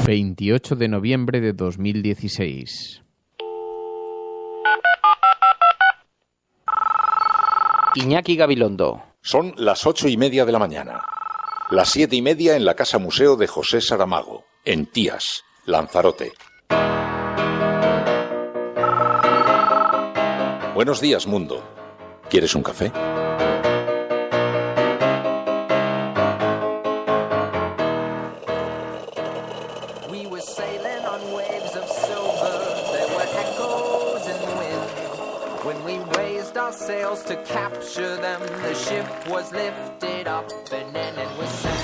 28 de noviembre de 2016. Iñaki Gabilondo. Son las 8:30 de la mañana. Las 7:30 en la Casa Museo de José Saramago, en Tías, Lanzarote. Buenos días, mundo. ¿Quieres un café? To capture them, the ship was lifted up and then it was sank.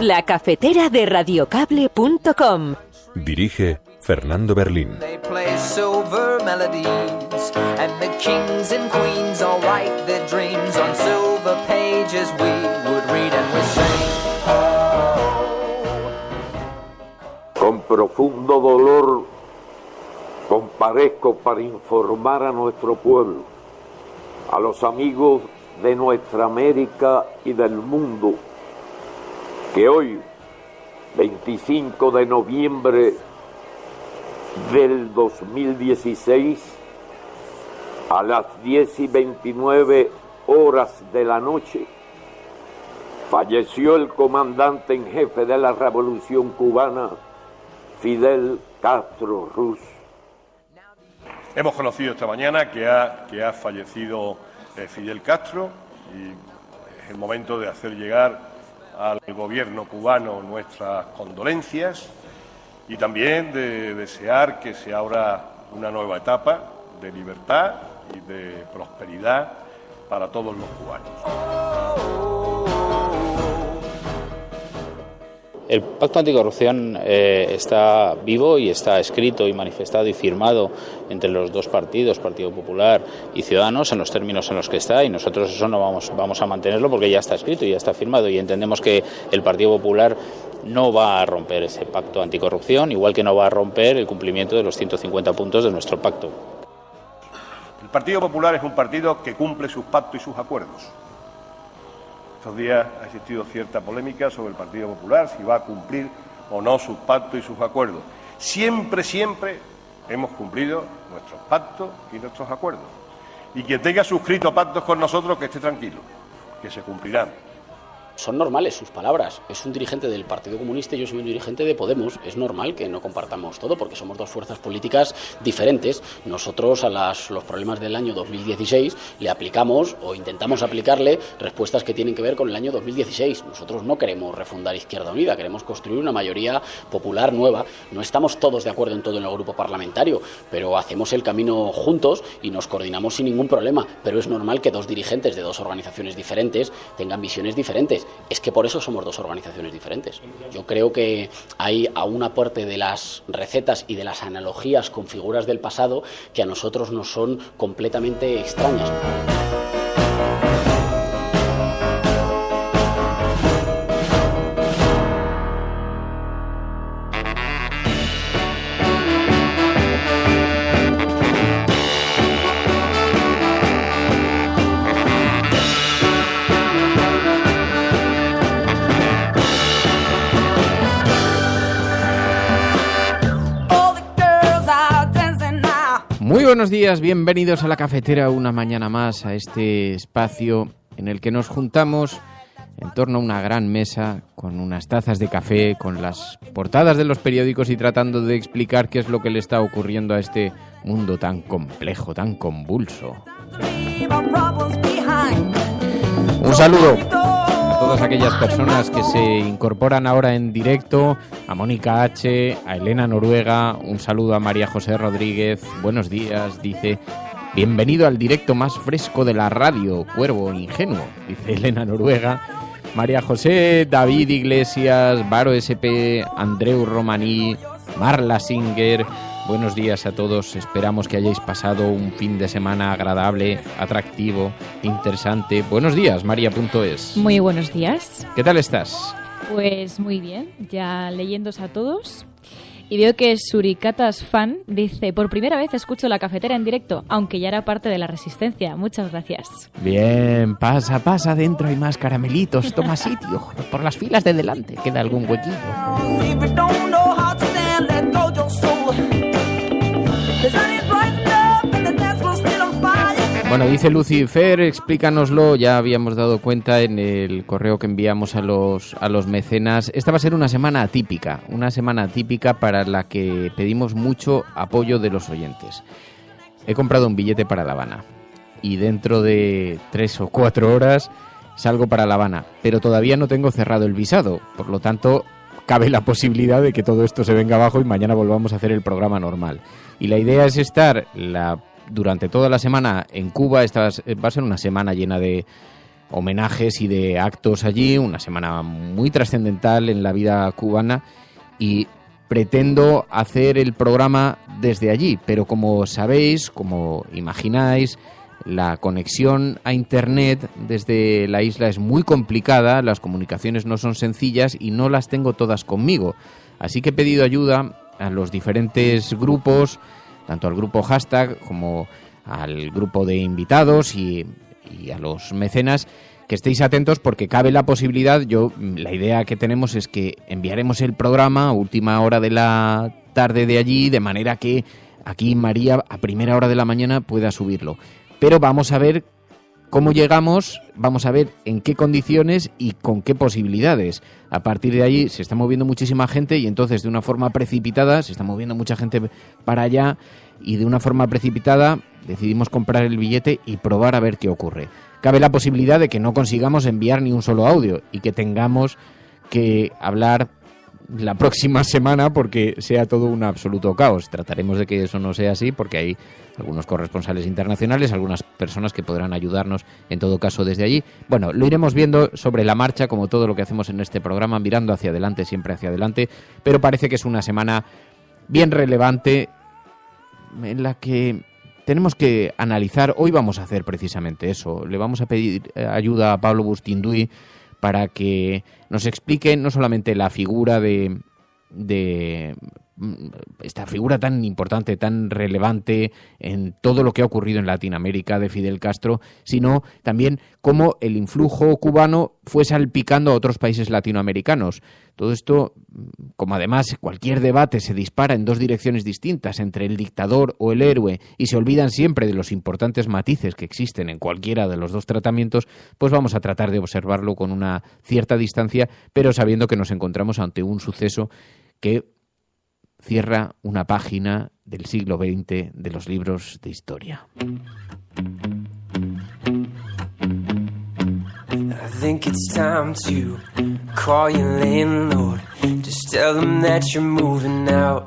La cafetera de radiocable.com. Dirige Fernando Berlín. They play silver melodies and the kings and queens all write their dreams on silver pages we would read and we sing. Con profundo dolor comparezco para informar a nuestro pueblo, a los amigos de nuestra América y del mundo, que hoy, 25 de noviembre del 2016, a las 10:29 de la noche, falleció el comandante en jefe de la Revolución Cubana, Fidel Castro Ruz. Hemos conocido esta mañana que ha fallecido Fidel Castro y es el momento de hacer llegar al gobierno cubano nuestras condolencias y también de desear que se abra una nueva etapa de libertad y de prosperidad para todos los cubanos. El Pacto Anticorrupción está vivo y está escrito y manifestado y firmado entre los dos partidos, Partido Popular y Ciudadanos, en los términos en los que está, y nosotros eso no vamos a mantenerlo porque ya está escrito y ya está firmado, y entendemos que el Partido Popular no va a romper ese pacto anticorrupción, igual que no va a romper el cumplimiento de los 150 puntos de nuestro pacto. El Partido Popular es un partido que cumple sus pactos y sus acuerdos. Estos días ha existido cierta polémica sobre el Partido Popular, si va a cumplir o no sus pactos y sus acuerdos. Siempre hemos cumplido nuestros pactos y nuestros acuerdos. Y quien tenga suscrito pactos con nosotros, que esté tranquilo, que se cumplirán. Son normales sus palabras. Es un dirigente del Partido Comunista y yo soy un dirigente de Podemos. Es normal que no compartamos todo porque somos dos fuerzas políticas diferentes. Nosotros a los problemas del año 2016 le aplicamos o intentamos aplicarle respuestas que tienen que ver con el año 2016. Nosotros no queremos refundar Izquierda Unida, queremos construir una mayoría popular nueva. No estamos todos de acuerdo en todo en el grupo parlamentario, pero hacemos el camino juntos y nos coordinamos sin ningún problema. Pero es normal que dos dirigentes de dos organizaciones diferentes tengan visiones diferentes. Es que por eso somos dos organizaciones diferentes. Yo creo que hay aún una parte de las recetas y de las analogías con figuras del pasado que a nosotros nos son completamente extrañas. Muy buenos días, bienvenidos a La Cafetera una mañana más, a este espacio en el que nos juntamos en torno a una gran mesa con unas tazas de café, con las portadas de los periódicos y tratando de explicar qué es lo que le está ocurriendo a este mundo tan complejo, tan convulso. Un saludo a todas aquellas personas que se incorporan ahora en directo, a Mónica H., a Elena Noruega, un saludo a María José Rodríguez, buenos días, dice, bienvenido al directo más fresco de la radio, cuervo ingenuo, dice Elena Noruega, María José, David Iglesias, Varo SP, Andreu Romaní, Marla Singer. Buenos días a todos, esperamos que hayáis pasado un fin de semana agradable, atractivo, interesante. Buenos días, María.es. Muy buenos días. ¿Qué tal estás? Pues muy bien, ya leyéndose a todos Y veo que Suricatas Fan dice: por primera vez escucho La Cafetera en directo, aunque ya era parte de la Resistencia. Muchas gracias. Bien, pasa, adentro hay más caramelitos, toma sitio. Por las filas de delante queda algún huequillo. Bueno, dice Lucifer, explícanoslo, ya habíamos dado cuenta en el correo que enviamos a los mecenas. Esta va a ser una semana atípica para la que pedimos mucho apoyo de los oyentes. He comprado un billete para La Habana y dentro de 3 o 4 horas salgo para La Habana, pero todavía no tengo cerrado el visado, por lo tanto cabe la posibilidad de que todo esto se venga abajo y mañana volvamos a hacer el programa normal. Y la idea es estar durante toda la semana en Cuba. Esta va a ser una semana llena de homenajes y de actos allí, una semana muy trascendental en la vida cubana, y pretendo hacer el programa desde allí, pero como sabéis, como imagináis, la conexión a Internet desde la isla es muy complicada, las comunicaciones no son sencillas y no las tengo todas conmigo. Así que he pedido ayuda a los diferentes grupos, tanto al grupo Hashtag como al grupo de invitados y a los mecenas, que estéis atentos porque cabe la posibilidad. La idea que tenemos es que enviaremos el programa a última hora de la tarde de allí, de manera que aquí María a primera hora de la mañana pueda subirlo. Pero vamos a ver cómo llegamos, vamos a ver en qué condiciones y con qué posibilidades. A partir de ahí se está moviendo muchísima gente y entonces de una forma precipitada, se está moviendo mucha gente para allá y de una forma precipitada decidimos comprar el billete y probar a ver qué ocurre. Cabe la posibilidad de que no consigamos enviar ni un solo audio y que tengamos que hablar la próxima semana porque sea todo un absoluto caos. Trataremos de que eso no sea así porque hay algunos corresponsales internacionales, algunas personas que podrán ayudarnos en todo caso desde allí. Bueno, lo iremos viendo sobre la marcha, como todo lo que hacemos en este programa, mirando hacia adelante, siempre hacia adelante, pero parece que es una semana bien relevante en la que tenemos que analizar. Hoy vamos a hacer precisamente eso. Le vamos a pedir ayuda a Pablo Bustinduy para que nos explique no solamente la figura de esta figura tan importante, tan relevante en todo lo que ha ocurrido en Latinoamérica de Fidel Castro, sino también cómo el influjo cubano fue salpicando a otros países latinoamericanos. Todo esto, como además cualquier debate se dispara en dos direcciones distintas, entre el dictador o el héroe, y se olvidan siempre de los importantes matices que existen en cualquiera de los dos tratamientos, pues vamos a tratar de observarlo con una cierta distancia, pero sabiendo que nos encontramos ante un suceso que cierra una página del siglo XX de los libros de historia. I think it's time to call your landlord. Just tell him that you're moving out.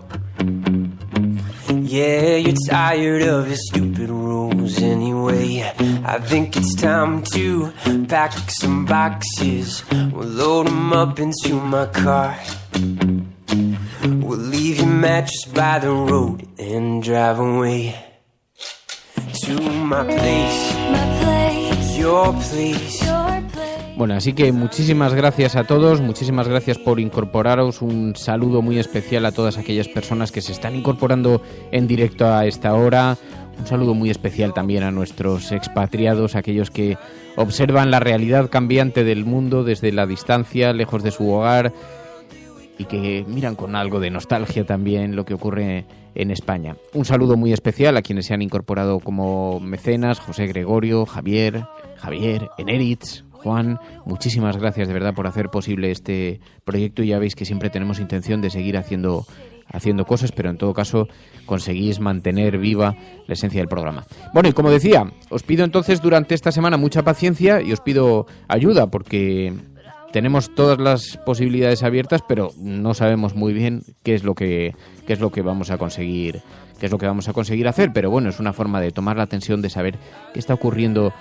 Yeah, you're tired of his stupid rules anyway. I think it's time to pack some boxes. We'll load them up into my car. We'll leave your mattress by the road and drive away to my place, your place. Bueno, así que muchísimas gracias a todos, muchísimas gracias por incorporaros. Un saludo muy especial a todas aquellas personas que se están incorporando en directo a esta hora. Un saludo muy especial también a nuestros expatriados, aquellos que observan la realidad cambiante del mundo desde la distancia, lejos de su hogar, y que miran con algo de nostalgia también lo que ocurre en España. Un saludo muy especial a quienes se han incorporado como mecenas: José Gregorio, Javier, Eneritz, Juan. Muchísimas gracias de verdad por hacer posible este proyecto, y ya veis que siempre tenemos intención de seguir haciendo cosas, pero en todo caso conseguís mantener viva la esencia del programa. Bueno, y como decía, os pido entonces durante esta semana mucha paciencia y os pido ayuda porque tenemos todas las posibilidades abiertas, pero no sabemos muy bien qué es lo que vamos a conseguir, hacer. Pero bueno, es una forma de tomar la tensión, de saber qué está ocurriendo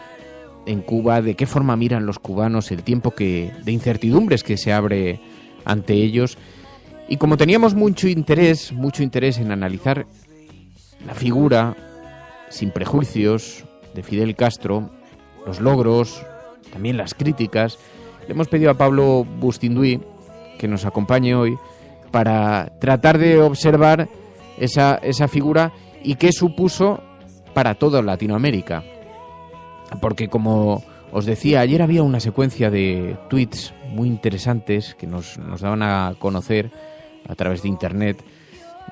en Cuba, de qué forma miran los cubanos, el tiempo de incertidumbres que se abre ante ellos. Y como teníamos mucho interés en analizar la figura sin prejuicios de Fidel Castro, los logros, también las críticas, le hemos pedido a Pablo Bustinduy que nos acompañe hoy para tratar de observar esa figura y qué supuso para toda Latinoamérica. Porque, como os decía, ayer había una secuencia de tweets muy interesantes que nos daban a conocer a través de Internet.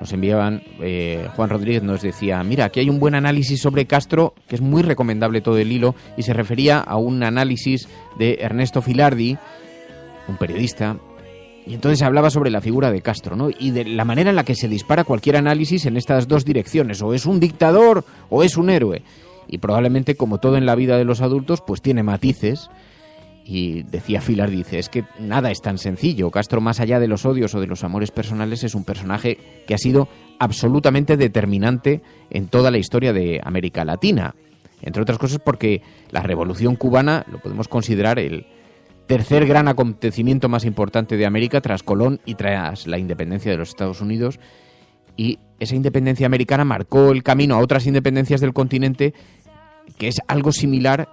Nos enviaban, Juan Rodríguez nos decía, mira, aquí hay un buen análisis sobre Castro, que es muy recomendable todo el hilo, y se refería a un análisis de Ernesto Filardi, un periodista, y entonces hablaba sobre la figura de Castro, ¿no? Y de la manera en la que se dispara cualquier análisis en estas dos direcciones, o es un dictador o es un héroe. Y probablemente, como todo en la vida de los adultos, pues tiene matices. Y decía Filardi, dice, es que nada es tan sencillo. Castro, más allá de los odios o de los amores personales, es un personaje que ha sido absolutamente determinante en toda la historia de América Latina. Entre otras cosas porque la Revolución Cubana lo podemos considerar el tercer gran acontecimiento más importante de América tras Colón y tras la independencia de los Estados Unidos. Y esa independencia americana marcó el camino a otras independencias del continente, que es algo similar,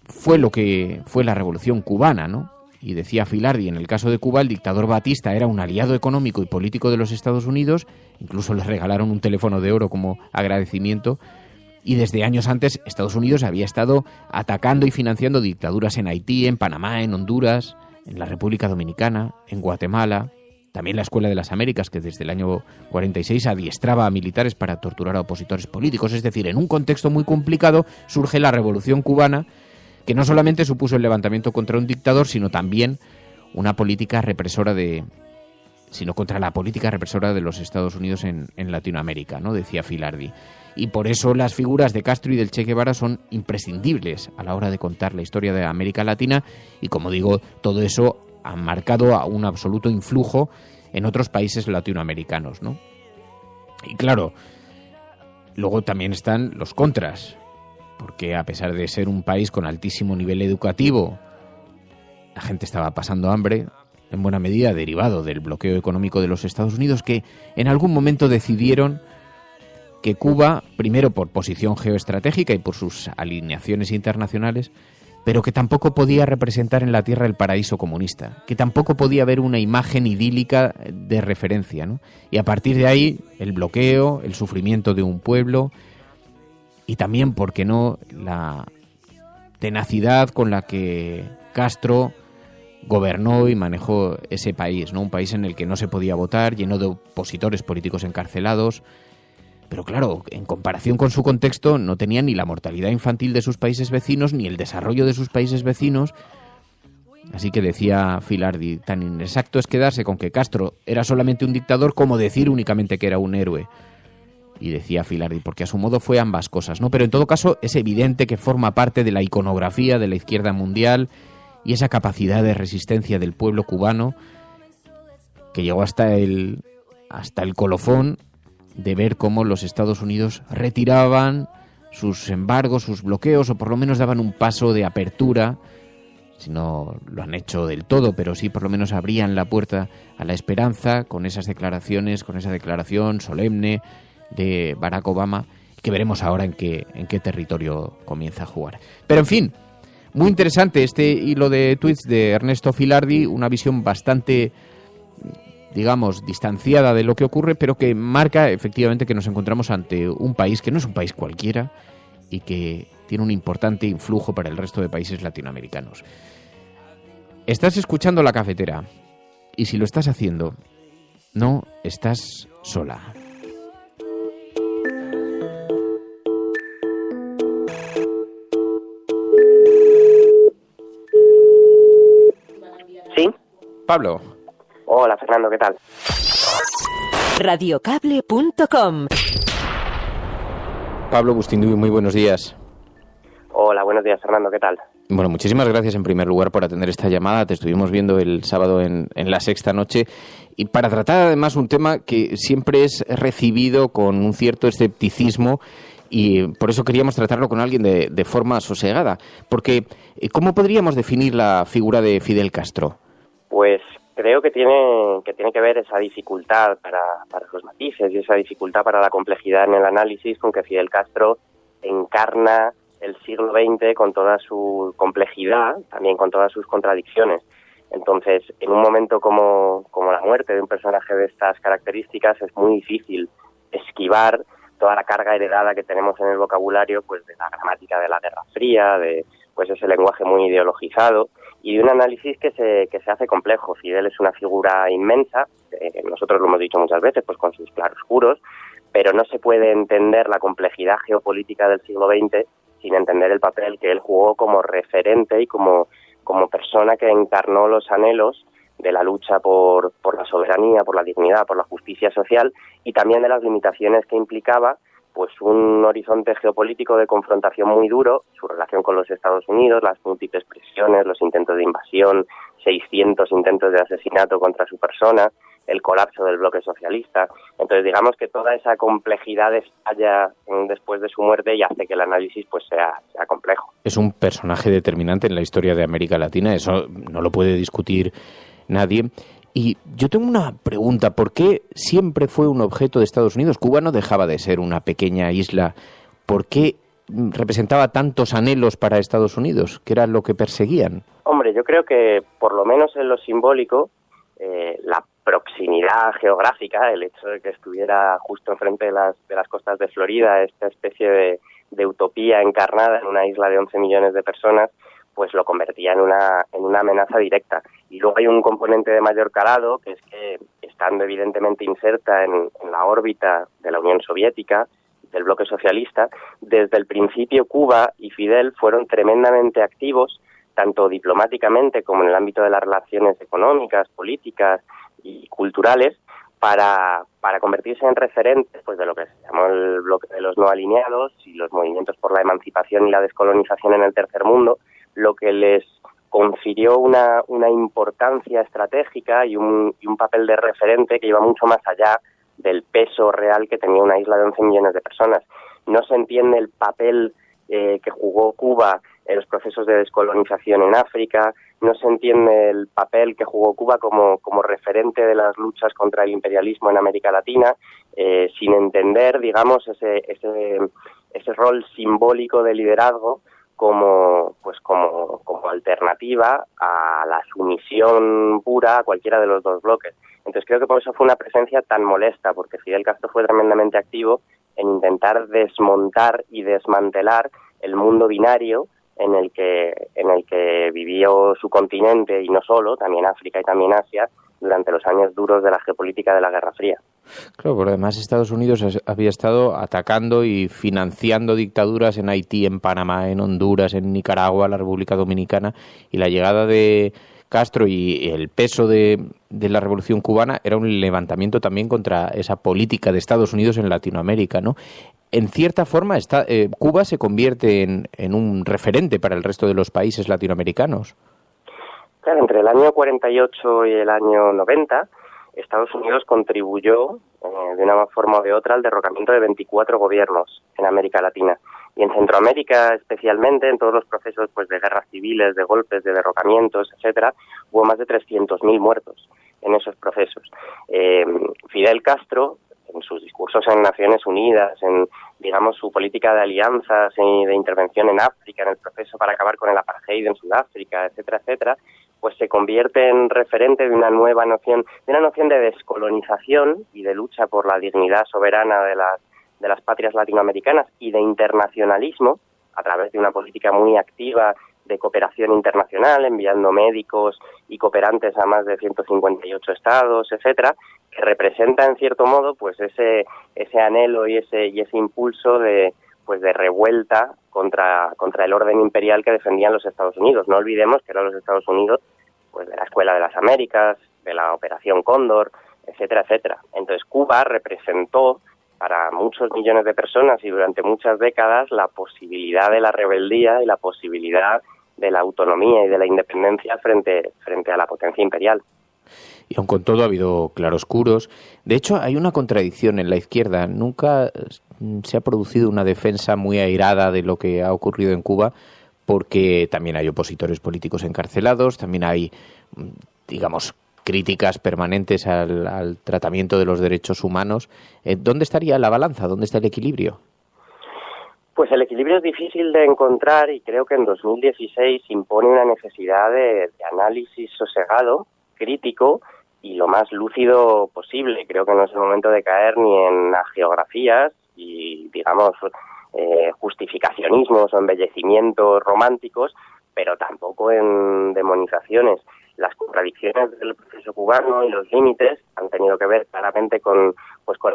fue lo que fue la Revolución Cubana, ¿no? Y decía Filardi, en el caso de Cuba, el dictador Batista era un aliado económico y político de los Estados Unidos, incluso le regalaron un teléfono de oro como agradecimiento, y desde años antes Estados Unidos había estado atacando y financiando dictaduras en Haití, en Panamá, en Honduras, en la República Dominicana, en Guatemala. También la Escuela de las Américas, que desde el año 46 adiestraba a militares para torturar a opositores políticos. Es decir, en un contexto muy complicado surge la Revolución Cubana, que no solamente supuso el levantamiento contra un dictador, sino también una política represora contra la política represora de los Estados Unidos en Latinoamérica, ¿no? Decía Filardi. Y por eso las figuras de Castro y del Che Guevara son imprescindibles a la hora de contar la historia de América Latina, y como digo, todo eso ha marcado a un absoluto influjo en otros países latinoamericanos, ¿no? Y claro, luego también están los contras, porque a pesar de ser un país con altísimo nivel educativo, la gente estaba pasando hambre, en buena medida derivado del bloqueo económico de los Estados Unidos, que en algún momento decidieron que Cuba, primero por posición geoestratégica y por sus alineaciones internacionales, pero que tampoco podía representar en la tierra el paraíso comunista, que tampoco podía haber una imagen idílica de referencia, ¿no? Y a partir de ahí, el bloqueo, el sufrimiento de un pueblo, y también, ¿por qué no?, la tenacidad con la que Castro gobernó y manejó ese país, ¿no? Un país en el que no se podía votar, lleno de opositores políticos encarcelados. Pero claro, en comparación con su contexto, no tenía ni la mortalidad infantil de sus países vecinos, ni el desarrollo de sus países vecinos. Así que decía Filardi, tan inexacto es quedarse con que Castro era solamente un dictador como decir únicamente que era un héroe. Y decía Filardi, porque a su modo fue ambas cosas, ¿no? Pero en todo caso es evidente que forma parte de la iconografía de la izquierda mundial y esa capacidad de resistencia del pueblo cubano que llegó hasta el colofón de ver cómo los Estados Unidos retiraban sus embargos, sus bloqueos, o por lo menos daban un paso de apertura, si no lo han hecho del todo, pero sí por lo menos abrían la puerta a la esperanza con esas declaraciones, con esa declaración solemne de Barack Obama, que veremos ahora en qué territorio comienza a jugar. Pero en fin, muy interesante este hilo de tweets de Ernesto Filardi, una visión bastante, digamos, distanciada de lo que ocurre, pero que marca efectivamente que nos encontramos ante un país que no es un país cualquiera y que tiene un importante influjo para el resto de países latinoamericanos. Estás escuchando La Cafetera, y si lo estás haciendo, no estás sola. ¿Sí? Pablo. Hola, Fernando, ¿qué tal? Radiocable.com. Pablo Bustinduy, muy buenos días. Hola, buenos días, Fernando, ¿qué tal? Bueno, muchísimas gracias en primer lugar por atender esta llamada. Te estuvimos viendo el sábado en La Sexta Noche, y para tratar además un tema que siempre es recibido con un cierto escepticismo, y por eso queríamos tratarlo con alguien de forma sosegada. Porque, ¿cómo podríamos definir la figura de Fidel Castro? Pues creo que tiene que ver esa dificultad para los matices y esa dificultad para la complejidad en el análisis con que Fidel Castro encarna el siglo XX con toda su complejidad, también con todas sus contradicciones. Entonces, en un momento como la muerte de un personaje de estas características, es muy difícil esquivar toda la carga heredada que tenemos en el vocabulario, pues de la gramática de la Guerra Fría, de pues ese lenguaje muy ideologizado, y de un análisis que se hace complejo. Fidel es una figura inmensa, nosotros lo hemos dicho muchas veces, pues con sus claroscuros, pero no se puede entender la complejidad geopolítica del siglo XX sin entender el papel que él jugó como referente y como persona que encarnó los anhelos de la lucha por la soberanía, por la dignidad, por la justicia social, y también de las limitaciones que implicaba pues un horizonte geopolítico de confrontación muy duro, su relación con los Estados Unidos, las múltiples presiones, los intentos de invasión, 600 intentos de asesinato contra su persona, el colapso del bloque socialista. Entonces, digamos que toda esa complejidad estalla después de su muerte y hace que el análisis pues sea complejo. Es un personaje determinante en la historia de América Latina, eso no lo puede discutir nadie. Y yo tengo una pregunta, ¿por qué siempre fue un objeto de Estados Unidos? Cuba no dejaba de ser una pequeña isla. ¿Por qué representaba tantos anhelos para Estados Unidos? ¿Qué era lo que perseguían? Hombre, yo creo que por lo menos en lo simbólico, la proximidad geográfica, el hecho de que estuviera justo enfrente de las costas de Florida, esta especie de utopía encarnada en una isla de 11 millones de personas, pues lo convertía en una amenaza directa. Y luego hay un componente de mayor calado, que es que, estando evidentemente inserta en la órbita de la Unión Soviética, del bloque socialista, desde el principio Cuba y Fidel fueron tremendamente activos, tanto diplomáticamente como en el ámbito de las relaciones económicas, políticas y culturales, para convertirse en referentes pues de lo que se llamó el bloque de los no alineados y los movimientos por la emancipación y la descolonización en el tercer mundo, lo que les confirió una importancia estratégica y un papel de referente que iba mucho más allá del peso real que tenía una isla de 11 millones de personas. No se entiende el papel que jugó Cuba en los procesos de descolonización en África, no se entiende el papel que jugó Cuba como referente de las luchas contra el imperialismo en América Latina, sin entender, digamos, ese rol simbólico de liderazgo como alternativa a la sumisión pura a cualquiera de los dos bloques. Entonces creo que por eso fue una presencia tan molesta, porque Fidel Castro fue tremendamente activo en intentar desmontar y desmantelar el mundo binario en el que vivió su continente, y no solo, también África y también Asia, durante los años duros de la geopolítica de la Guerra Fría. Claro, pero además Estados Unidos había estado atacando y financiando dictaduras en Haití, en Panamá, en Honduras, en Nicaragua, la República Dominicana, y la llegada de Castro y el peso de la Revolución Cubana era un levantamiento también contra esa política de Estados Unidos en Latinoamérica, ¿no? En cierta forma, Cuba se convierte en un referente para el resto de los países latinoamericanos. Claro, entre el año 48 y el año 90, Estados Unidos contribuyó de una forma o de otra al derrocamiento de 24 gobiernos en América Latina. Y en Centroamérica, especialmente, en todos los procesos pues de guerras civiles, de golpes, de derrocamientos, etcétera, hubo más de 300.000 muertos en esos procesos. Fidel Castro, en sus discursos en Naciones Unidas, en, digamos, su política de alianzas y de intervención en África, en el proceso para acabar con el apartheid en Sudáfrica, etcétera, etcétera, pues se convierte en referente de una nueva noción, de descolonización y de lucha por la dignidad soberana de las patrias latinoamericanas y de internacionalismo a través de una política muy activa de cooperación internacional, enviando médicos y cooperantes a más de 158 estados, etcétera, que representa en cierto modo pues ese anhelo y ese impulso de revuelta contra el orden imperial que defendían los Estados Unidos. No olvidemos que eran los Estados Unidos pues de la Escuela de las Américas, de la Operación Cóndor, etcétera, etcétera. Entonces Cuba representó para muchos millones de personas y durante muchas décadas la posibilidad de la rebeldía y la posibilidad de la autonomía y de la independencia frente a la potencia imperial. Y aun con todo ha habido claroscuros. De hecho, hay una contradicción en la izquierda. Nunca se ha producido una defensa muy airada de lo que ha ocurrido en Cuba, porque también hay opositores políticos encarcelados, también hay, digamos, críticas permanentes al tratamiento de los derechos humanos. ¿Dónde estaría la balanza? ¿Dónde está el equilibrio? Pues el equilibrio es difícil de encontrar y creo que en 2016 impone una necesidad de análisis sosegado, crítico y lo más lúcido posible. Creo que no es el momento de caer ni en geografías y, digamos, justificacionismos o embellecimientos románticos, pero tampoco en demonizaciones. Las contradicciones del proceso cubano y los límites han tenido que ver claramente con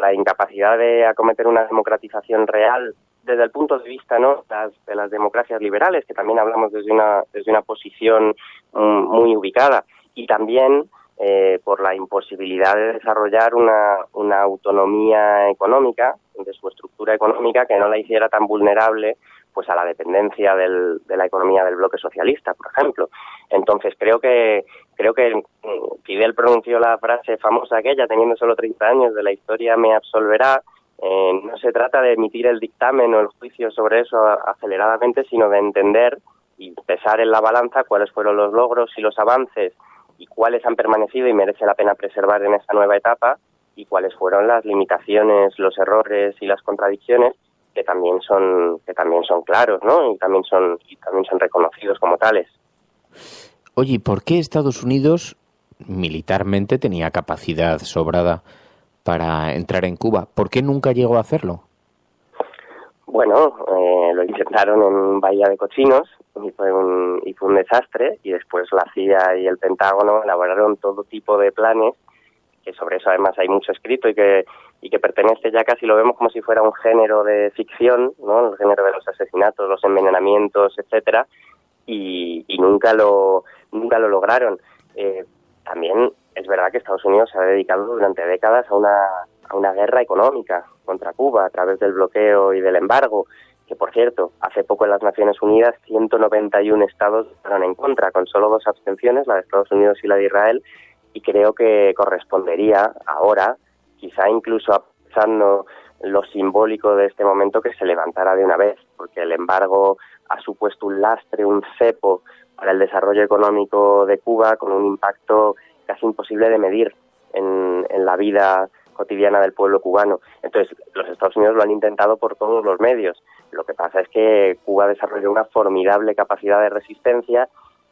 la incapacidad de acometer una democratización real desde el punto de vista, ¿no?, de las democracias liberales, que también hablamos desde una posición muy ubicada, y también por la imposibilidad de desarrollar una autonomía económica, de su estructura económica, que no la hiciera tan vulnerable pues a la dependencia de la economía del bloque socialista, por ejemplo. Entonces creo que Fidel pronunció la frase famosa aquella, teniendo solo 30 años, de la historia me absolverá. No se trata de emitir el dictamen o el juicio sobre eso aceleradamente, sino de entender y pesar en la balanza cuáles fueron los logros y los avances y cuáles han permanecido y merece la pena preservar en esta nueva etapa, y cuáles fueron las limitaciones, los errores y las contradicciones que también son claros, ¿no? Y también son reconocidos como tales. Oye, ¿por qué Estados Unidos militarmente tenía capacidad sobrada para entrar en Cuba? ¿Por qué nunca llegó a hacerlo? Bueno, lo intentaron en Bahía de Cochinos y fue un desastre, y después la CIA y el Pentágono elaboraron todo tipo de planes, que sobre eso además hay mucho escrito y que pertenece, ya casi lo vemos como si fuera un género de ficción, ¿no?, el género de los asesinatos, los envenenamientos, etcétera, y nunca lo lograron. También es verdad que Estados Unidos se ha dedicado durante décadas a una guerra económica contra Cuba a través del bloqueo y del embargo, que por cierto, hace poco en las Naciones Unidas 191 estados votaron en contra, con solo 2 abstenciones, la de Estados Unidos y la de Israel, y creo que correspondería ahora, quizá incluso aprovechando lo simbólico de este momento, que se levantara de una vez, porque el embargo ha supuesto un lastre, un cepo para el desarrollo económico de Cuba, con un impacto casi imposible de medir en la vida cotidiana del pueblo cubano. Entonces, los Estados Unidos lo han intentado por todos los medios. Lo que pasa es que Cuba desarrolló una formidable capacidad de resistencia,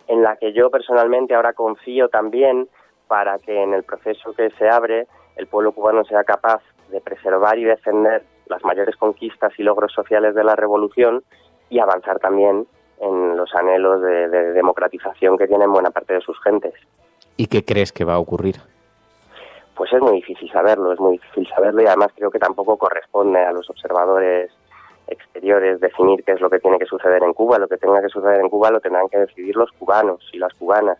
en la que yo personalmente ahora confío también, para que en el proceso que se abre el pueblo cubano sea capaz de preservar y defender las mayores conquistas y logros sociales de la revolución, y avanzar también en los anhelos de democratización que tienen buena parte de sus gentes. ¿Y qué crees que va a ocurrir? Pues es muy difícil saberlo, y además creo que tampoco corresponde a los observadores exteriores definir qué es lo que tiene que suceder en Cuba. Lo que tenga que suceder en Cuba lo tendrán que decidir los cubanos y las cubanas.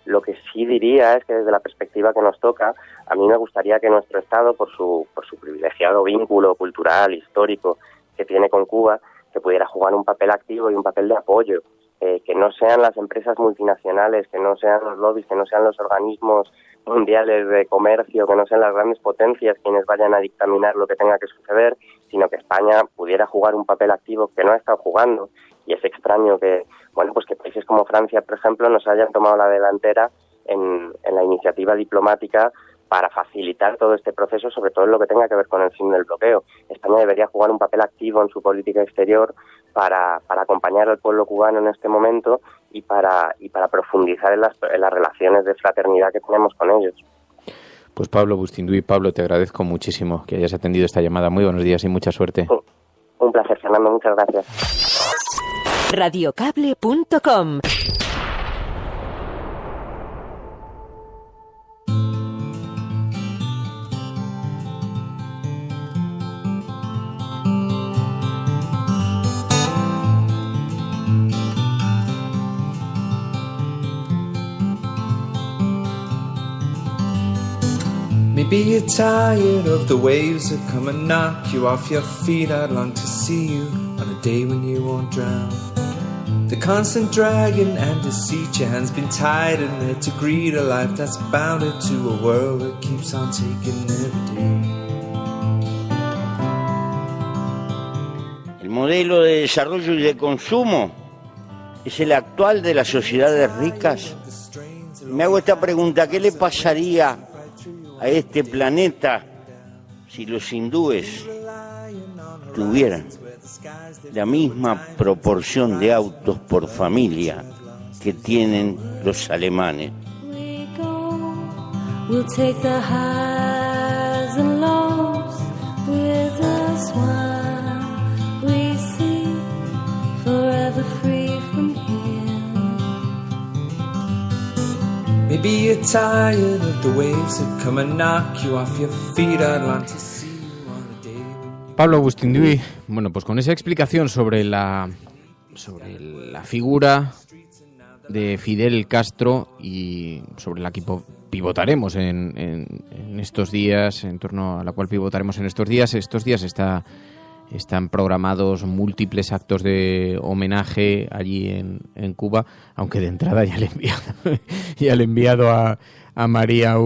Lo que sí diría es que desde la perspectiva que nos toca, a mí me gustaría que nuestro Estado, por su privilegiado vínculo cultural, histórico que tiene con Cuba, que pudiera jugar un papel activo y un papel de apoyo, que no sean las empresas multinacionales, que no sean los lobbies, que no sean los organismos mundiales de comercio, que no sean las grandes potencias quienes vayan a dictaminar lo que tenga que suceder, sino que España pudiera jugar un papel activo que no ha estado jugando. Y es extraño que que países como Francia, por ejemplo, nos hayan tomado la delantera en la iniciativa diplomática para facilitar todo este proceso, sobre todo en lo que tenga que ver con el fin del bloqueo. España debería jugar un papel activo en su política exterior para acompañar al pueblo cubano en este momento y para profundizar en las relaciones de fraternidad que tenemos con ellos. Pues Pablo Bustinduy, Pablo, te agradezco muchísimo que hayas atendido esta llamada. Muy buenos días y mucha suerte. Un placer, Fernando, muchas gracias. Radiocable.com. Maybe you're tired of the waves that come and knock you off your feet. I'd long to see you on a day when you won't drown. The constant dragging and deceit, your hands been tied in there to greet a life that's bounded to a world that keeps on taking every day. El modelo de desarrollo y de consumo es el actual de las sociedades ricas. Me hago esta pregunta: ¿qué le pasaría a este planeta si los hindúes tuvieran la misma proporción de autos por familia que tienen los alemanes. We'll take the highs and lows with us while we see, forever free from here. Maybe you're tired of the waves that come and knock you off your feet. I'd like to see you on a day. Pablo Bustinduy, bueno, pues con esa explicación sobre la figura de Fidel Castro y sobre la que pivotaremos en estos días, en torno a la cual pivotaremos en estos días. Estos días están programados múltiples actos de homenaje allí en Cuba, aunque de entrada ya le he enviado a María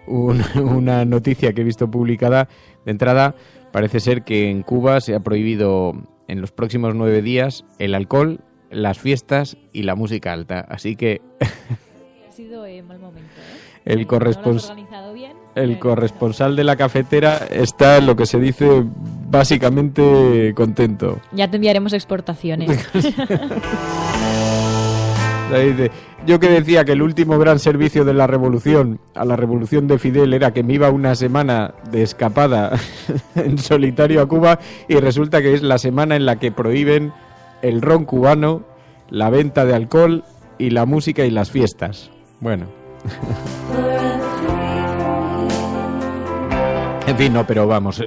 una noticia que he visto publicada. De entrada, parece ser que en Cuba se ha prohibido en los próximos 9 días el alcohol, las fiestas y la música alta. Así que ha sido mal momento, ¿eh? El corresponsal de la cafetera está, en lo que se dice, básicamente contento. Ya te enviaremos exportaciones. Dice, yo que decía que el último gran servicio de la revolución, a la revolución de Fidel, era que me iba una semana de escapada en solitario a Cuba, y resulta que es la semana en la que prohíben el ron cubano, la venta de alcohol y la música y las fiestas. Bueno. En fin, no, pero vamos,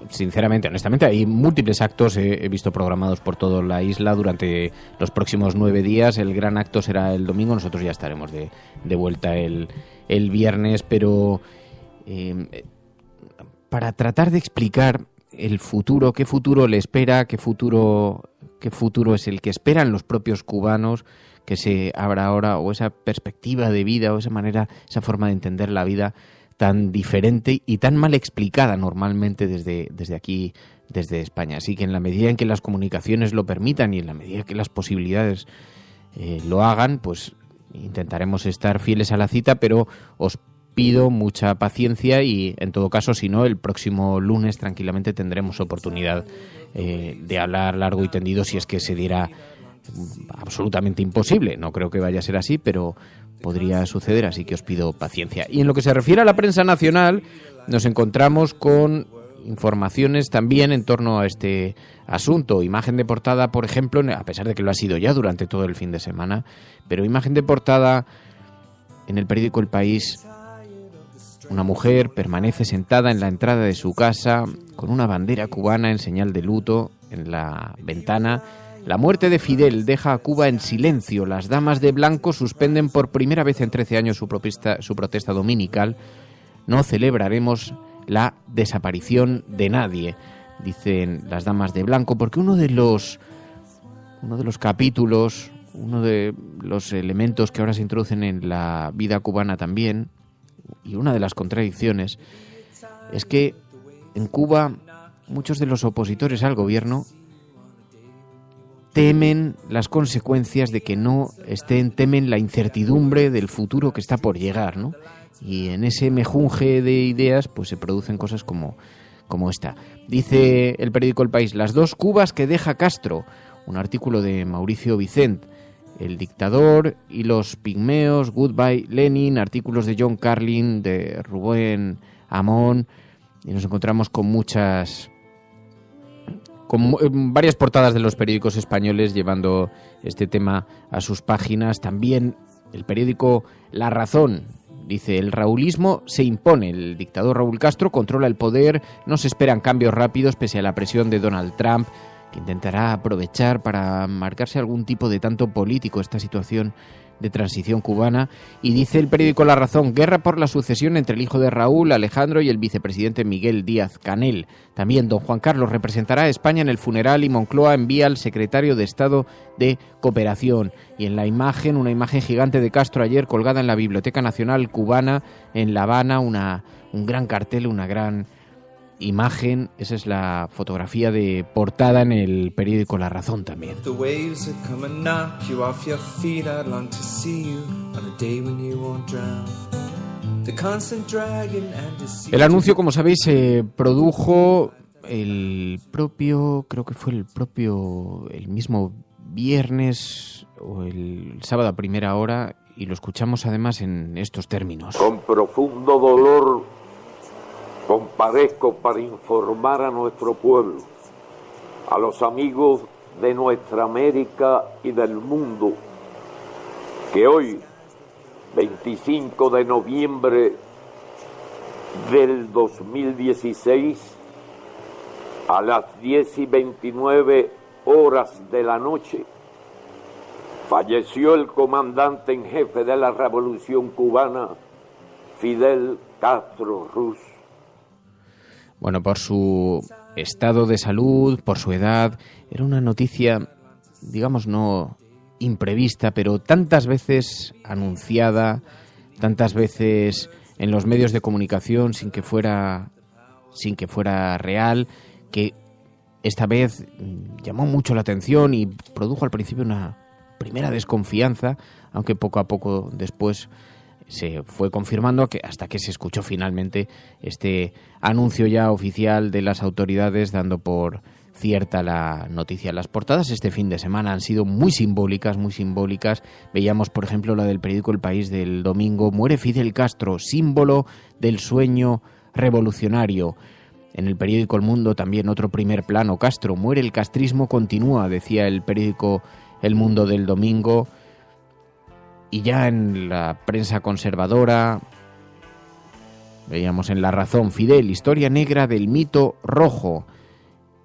sinceramente, honestamente, hay múltiples actos, he visto programados por toda la isla durante los próximos 9 días. El gran acto será el domingo, nosotros ya estaremos de vuelta el viernes, pero para tratar de explicar el futuro, qué futuro le espera, qué futuro es el que esperan los propios cubanos, que se abra ahora, o esa perspectiva de vida, o esa manera, esa forma de entender la vida tan diferente y tan mal explicada normalmente desde aquí, desde España. Así que en la medida en que las comunicaciones lo permitan y en la medida que las posibilidades lo hagan, pues intentaremos estar fieles a la cita, pero os pido mucha paciencia y, en todo caso, si no, el próximo lunes tranquilamente tendremos oportunidad de hablar largo y tendido, si es que se diera absolutamente imposible. No creo que vaya a ser así, pero podría suceder, así que os pido paciencia. Y en lo que se refiere a la prensa nacional, nos encontramos con informaciones también en torno a este asunto. Imagen de portada, por ejemplo, a pesar de que lo ha sido ya durante todo el fin de semana, pero imagen de portada en el periódico El País. Una mujer permanece sentada en la entrada de su casa con una bandera cubana en señal de luto en la ventana. La muerte de Fidel deja a Cuba en silencio. Las damas de blanco suspenden por primera vez en 13 años su protesta dominical. No celebraremos la desaparición de nadie, dicen las damas de blanco, porque uno de los capítulos, uno de los elementos que ahora se introducen en la vida cubana también, y una de las contradicciones, es que en Cuba muchos de los opositores al gobierno temen las consecuencias de que no estén, temen la incertidumbre del futuro que está por llegar, ¿no? Y en ese mejunje de ideas pues se producen cosas como esta. Dice el periódico El País: las dos Cubas que deja Castro, un artículo de Mauricio Vicent. El dictador y los pigmeos, Goodbye Lenin, artículos de John Carlin, de Rubén Amón, y nos encontramos con varias portadas de los periódicos españoles llevando este tema a sus páginas. También el periódico La Razón dice: el raúlismo se impone, el dictador Raúl Castro controla el poder, no se esperan cambios rápidos pese a la presión de Donald Trump, que intentará aprovechar para marcarse algún tipo de tanto político esta situación de transición cubana. Y dice el periódico La Razón: guerra por la sucesión entre el hijo de Raúl, Alejandro, y el vicepresidente Miguel Díaz-Canel. También don Juan Carlos representará a España en el funeral y Moncloa envía al secretario de Estado de Cooperación. Y en la imagen, una imagen gigante de Castro ayer colgada en la Biblioteca Nacional Cubana en La Habana, un gran cartel, una gran imagen. Esa es la fotografía de portada en el periódico La Razón también. El anuncio, como sabéis, se produjo creo que fue el mismo viernes o el sábado a primera hora, y lo escuchamos además en estos términos. Con profundo dolor comparezco para informar a nuestro pueblo, a los amigos de nuestra América y del mundo, que hoy, 25 de noviembre del 2016, a las 10:29 horas de la noche, falleció el comandante en jefe de la Revolución Cubana, Fidel Castro Ruz. Bueno, por su estado de salud, por su edad, era una noticia, digamos, no imprevista, pero tantas veces anunciada, tantas veces en los medios de comunicación sin que fuera real, que esta vez llamó mucho la atención y produjo al principio una primera desconfianza, aunque poco a poco después se fue confirmando hasta que se escuchó finalmente este anuncio ya oficial de las autoridades dando por cierta la noticia. Las portadas este fin de semana han sido muy simbólicas. Veíamos, por ejemplo, la del periódico El País del domingo: muere Fidel Castro, símbolo del sueño revolucionario. En el periódico El Mundo también otro primer plano: Castro, muere, el castrismo continúa, decía el periódico El Mundo del domingo. Y ya en la prensa conservadora veíamos en La Razón: Fidel, historia negra del mito rojo.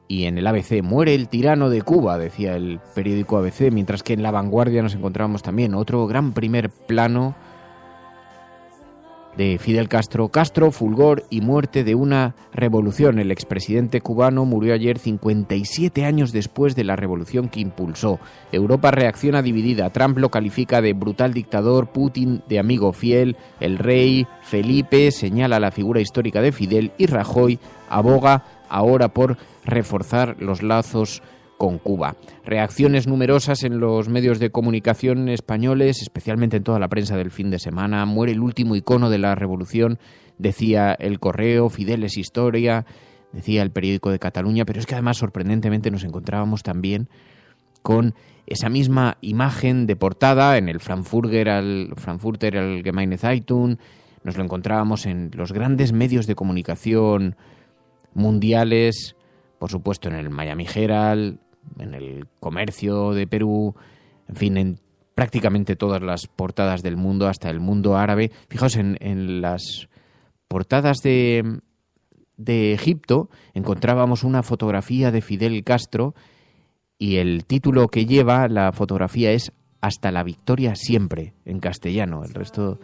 Y en el ABC: muere el tirano de Cuba, decía el periódico ABC, mientras que en La Vanguardia nos encontramos también otro gran primer plano de Fidel Castro: Castro, fulgor y muerte de una revolución. El expresidente cubano murió ayer, 57 años después de la revolución que impulsó. Europa reacciona dividida. Trump lo califica de brutal dictador, Putin de amigo fiel, el rey Felipe señala la figura histórica de Fidel y Rajoy aboga ahora por reforzar los lazos con Cuba. Reacciones numerosas en los medios de comunicación españoles, especialmente en toda la prensa del fin de semana. Muere el último icono de la revolución, decía El Correo. Fidel es historia, decía el periódico de Cataluña. Pero es que además, sorprendentemente, nos encontrábamos también con esa misma imagen de portada en el Frankfurter Allgemeine Zeitung. Nos lo encontrábamos en los grandes medios de comunicación mundiales, por supuesto en el Miami Herald, en el Comercio de Perú, en fin, en prácticamente todas las portadas del mundo, hasta el Mundo Árabe. Fijaos, en las portadas de Egipto encontrábamos una fotografía de Fidel Castro y el título que lleva la fotografía es Hasta la victoria siempre, en castellano. El resto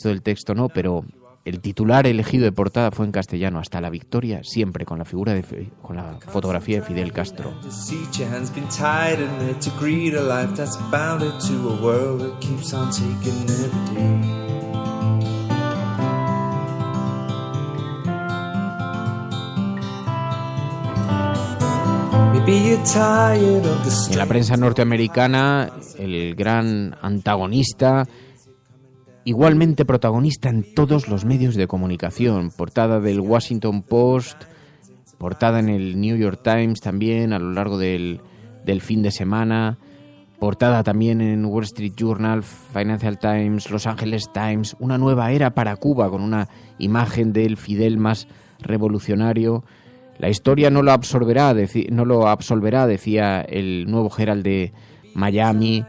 del texto no, pero el titular elegido de portada fue en castellano: Hasta la victoria siempre, con la fotografía de Fidel Castro. En la prensa norteamericana, el gran antagonista, igualmente protagonista en todos los medios de comunicación. Portada del Washington Post, portada en el New York Times también a lo largo del fin de semana, portada también en Wall Street Journal, Financial Times, Los Angeles Times. Una nueva era para Cuba, con una imagen del Fidel más revolucionario. La historia no lo absolverá, decía el nuevo Herald de Miami.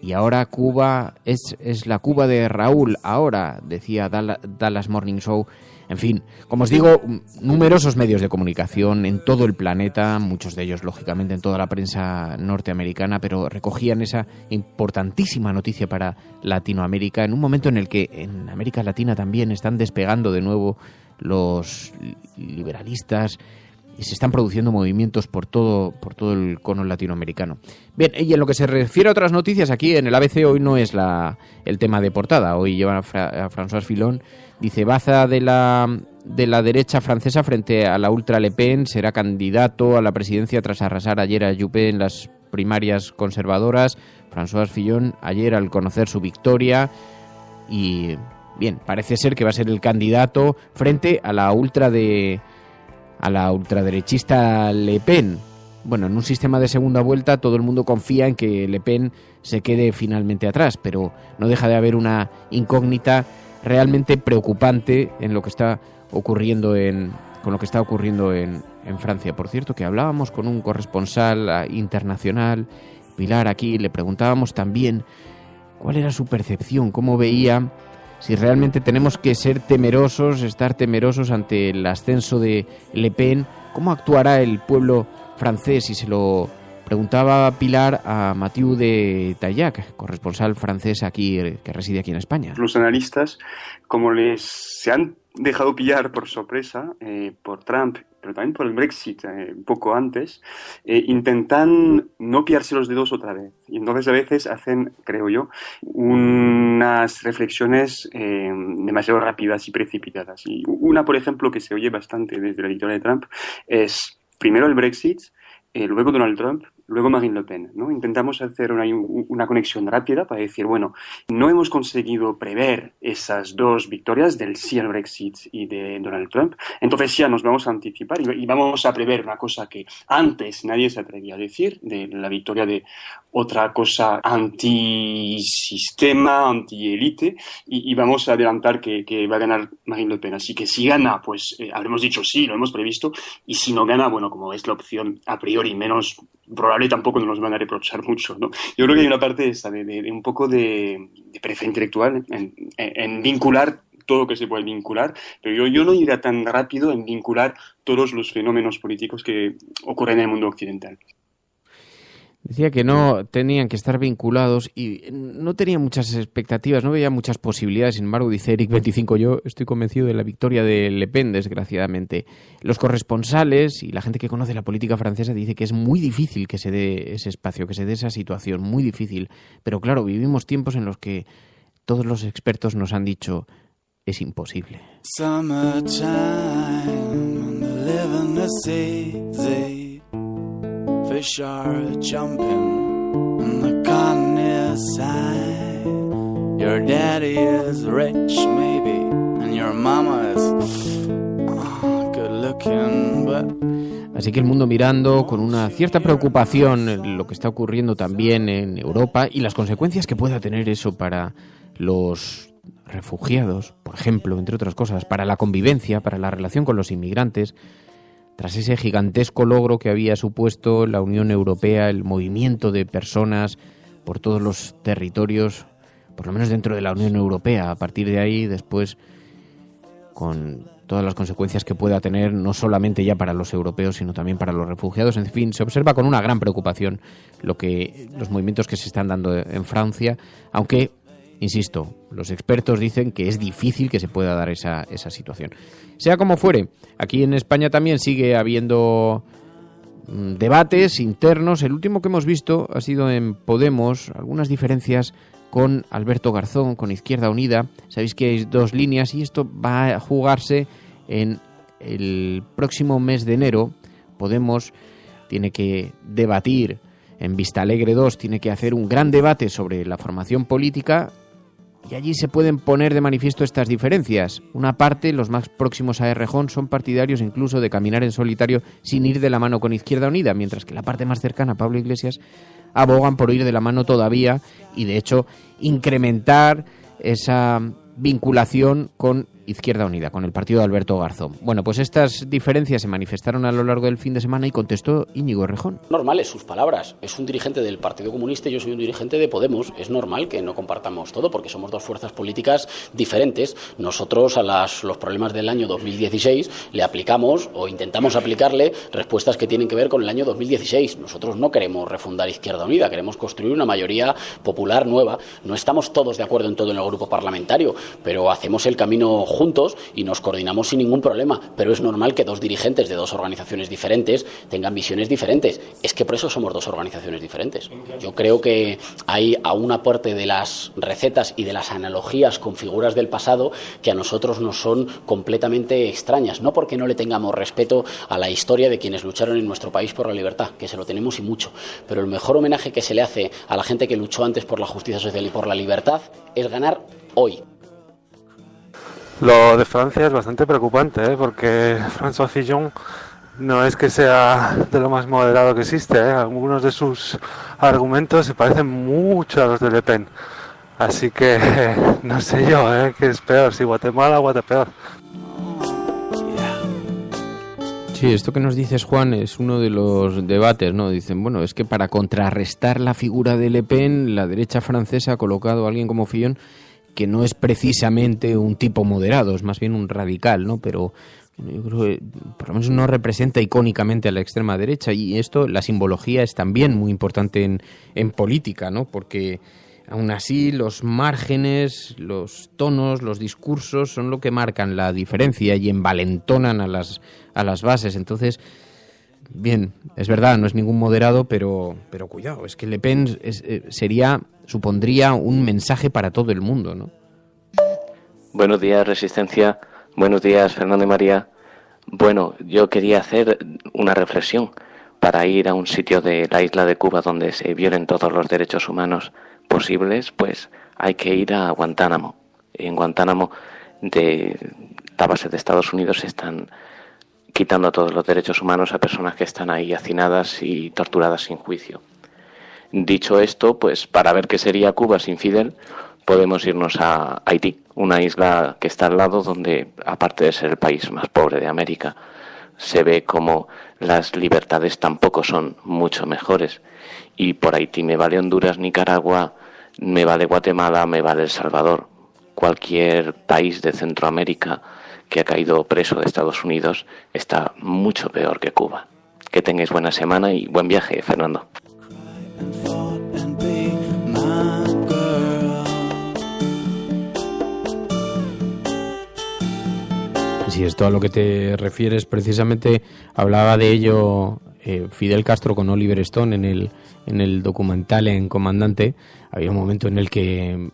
Y ahora Cuba es la Cuba de Raúl, ahora, decía Dallas Morning Show. En fin, como os digo, numerosos medios de comunicación en todo el planeta, muchos de ellos, lógicamente, en toda la prensa norteamericana, pero recogían esa importantísima noticia para Latinoamérica, en un momento en el que en América Latina también están despegando de nuevo los liberalistas y se están produciendo movimientos por todo el cono latinoamericano. Bien, y en lo que se refiere a otras noticias, aquí en el ABC hoy no es el tema de portada. Hoy lleva a François Fillon, dice: baza de la derecha francesa frente a la ultra Le Pen, será candidato a la presidencia tras arrasar ayer a Juppé en las primarias conservadoras. François Fillon ayer, al conocer su victoria, y bien, parece ser que va a ser el candidato frente a la ultra de a la ultraderechista Le Pen. Bueno, en un sistema de segunda vuelta todo el mundo confía en que Le Pen se quede finalmente atrás, pero no deja de haber una incógnita realmente preocupante en lo que está ocurriendo con lo que está ocurriendo en Francia. Por cierto, que hablábamos con un corresponsal internacional, Pilar, aquí, le preguntábamos también cuál era su percepción, cómo veía, si realmente tenemos que ser temerosos, estar temerosos ante el ascenso de Le Pen, cómo actuará el pueblo francés, y se lo preguntaba Pilar a Mathieu de Taillac, corresponsal francés aquí que reside aquí en España. Los analistas, como se han dejado pillar por sorpresa por Trump, pero también por el Brexit un poco antes, intentan no pillarse los dedos otra vez. Y entonces a veces hacen, creo yo, unas reflexiones demasiado rápidas y precipitadas. Y una, por ejemplo, que se oye bastante desde la victoria de Trump es primero el Brexit, luego Donald Trump, luego Marine Le Pen, ¿no? Intentamos hacer una conexión rápida para decir, bueno, no hemos conseguido prever esas dos victorias del sí al Brexit y de Donald Trump, entonces ya nos vamos a anticipar y vamos a prever una cosa que antes nadie se atrevía a decir, de la victoria de otra cosa antisistema, anti-élite, y vamos a adelantar que va a ganar Marine Le Pen. Así que si gana, pues habremos dicho sí, lo hemos previsto, y si no gana, bueno, como es la opción a priori menos probable, tampoco nos van a reprochar mucho, ¿no? Yo creo que hay una parte esa de un poco de pereza intelectual en vincular todo lo que se puede vincular, pero yo no iría tan rápido en vincular todos los fenómenos políticos que ocurren en el mundo occidental. Decía que no tenían que estar vinculados y no tenía muchas expectativas, no veía muchas posibilidades. Sin embargo, dice Eric 25, yo estoy convencido de la victoria de Le Pen, desgraciadamente. Los corresponsales y la gente que conoce la política francesa dice que es muy difícil que se dé ese espacio, que se dé esa situación, muy difícil. Pero claro, vivimos tiempos en los que todos los expertos nos han dicho es imposible. Fish are jumping on the continent side. Your daddy is rich, maybe, and your mama is good looking, but... Así que el mundo mirando con una cierta preocupación lo que está ocurriendo también en Europa y las consecuencias que pueda tener eso para los refugiados, por ejemplo, entre otras cosas, para la convivencia, para la relación con los inmigrantes. Tras ese gigantesco logro que había supuesto la Unión Europea, el movimiento de personas por todos los territorios, por lo menos dentro de la Unión Europea, a partir de ahí, después, con todas las consecuencias que pueda tener, no solamente ya para los europeos, sino también para los refugiados. En fin, se observa con una gran preocupación los movimientos que se están dando en Francia, aunque, insisto, los expertos dicen que es difícil que se pueda dar esa situación. Sea como fuere, aquí en España también sigue habiendo debates internos. El último que hemos visto ha sido en Podemos, algunas diferencias con Alberto Garzón, con Izquierda Unida. Sabéis que hay dos líneas y esto va a jugarse en el próximo mes de enero. Podemos tiene que debatir en Vistalegre 2, tiene que hacer un gran debate sobre la formación política. Y allí se pueden poner de manifiesto estas diferencias. Una parte, los más próximos a Errejón, son partidarios incluso de caminar en solitario sin ir de la mano con Izquierda Unida, mientras que la parte más cercana, Pablo Iglesias, abogan por ir de la mano todavía y, de hecho, incrementar esa vinculación con Izquierda Unida, con el partido de Alberto Garzón. Bueno, pues estas diferencias se manifestaron a lo largo del fin de semana y contestó Íñigo Errejón. Normales sus palabras. Es un dirigente del Partido Comunista y yo soy un dirigente de Podemos. Es normal que no compartamos todo porque somos dos fuerzas políticas diferentes. Nosotros a los problemas del año 2016 le aplicamos o intentamos aplicarle respuestas que tienen que ver con el año 2016. Nosotros no queremos refundar Izquierda Unida, queremos construir una mayoría popular nueva. No estamos todos de acuerdo en todo en el grupo parlamentario, pero hacemos el camino juntos y nos coordinamos sin ningún problema, pero es normal que dos dirigentes de dos organizaciones diferentes tengan visiones diferentes. Es que por eso somos dos organizaciones diferentes. Yo creo que hay a una parte de las recetas y de las analogías con figuras del pasado que a nosotros nos son completamente extrañas, no porque no le tengamos respeto a la historia de quienes lucharon en nuestro país por la libertad, que se lo tenemos y mucho, pero el mejor homenaje que se le hace a la gente que luchó antes por la justicia social y por la libertad es ganar hoy. Lo de Francia es bastante preocupante, porque François Fillon no es que sea de lo más moderado que existe, ¿eh? Algunos de sus argumentos se parecen mucho a los de Le Pen. Así que no sé yo, ¿qué es peor? Si Guatemala o Guatepeor. Sí, esto que nos dices, Juan, es uno de los debates, ¿no? Dicen, bueno, es que para contrarrestar la figura de Le Pen, la derecha francesa ha colocado a alguien como Fillon, que no es precisamente un tipo moderado, es más bien un radical, ¿no? Pero yo creo que por lo menos no representa icónicamente a la extrema derecha, y esto, la simbología es también muy importante en política, ¿no? Porque aún así los márgenes, los tonos, los discursos son lo que marcan la diferencia y envalentonan a las bases. Entonces, bien, es verdad, no es ningún moderado, pero cuidado, es que Le Pen supondría un mensaje para todo el mundo, ¿no? Buenos días, Resistencia. Buenos días, Fernando y María. Bueno, yo quería hacer una reflexión. Para ir a un sitio de la isla de Cuba donde se violen todos los derechos humanos posibles, pues hay que ir a Guantánamo. En Guantánamo, de la base de Estados Unidos, se están quitando todos los derechos humanos a personas que están ahí hacinadas y torturadas sin juicio. Dicho esto, pues para ver qué sería Cuba sin Fidel, podemos irnos a Haití, una isla que está al lado donde, aparte de ser el país más pobre de América, se ve como las libertades tampoco son mucho mejores. Y por Haití me vale Honduras, Nicaragua, me vale Guatemala, me vale El Salvador. Cualquier país de Centroamérica que ha caído preso de Estados Unidos está mucho peor que Cuba. Que tengáis buena semana y buen viaje, Fernando. Si esto a lo que te refieres, precisamente hablaba de ello Fidel Castro con Oliver Stone en el documental En Comandante. Había un momento en el que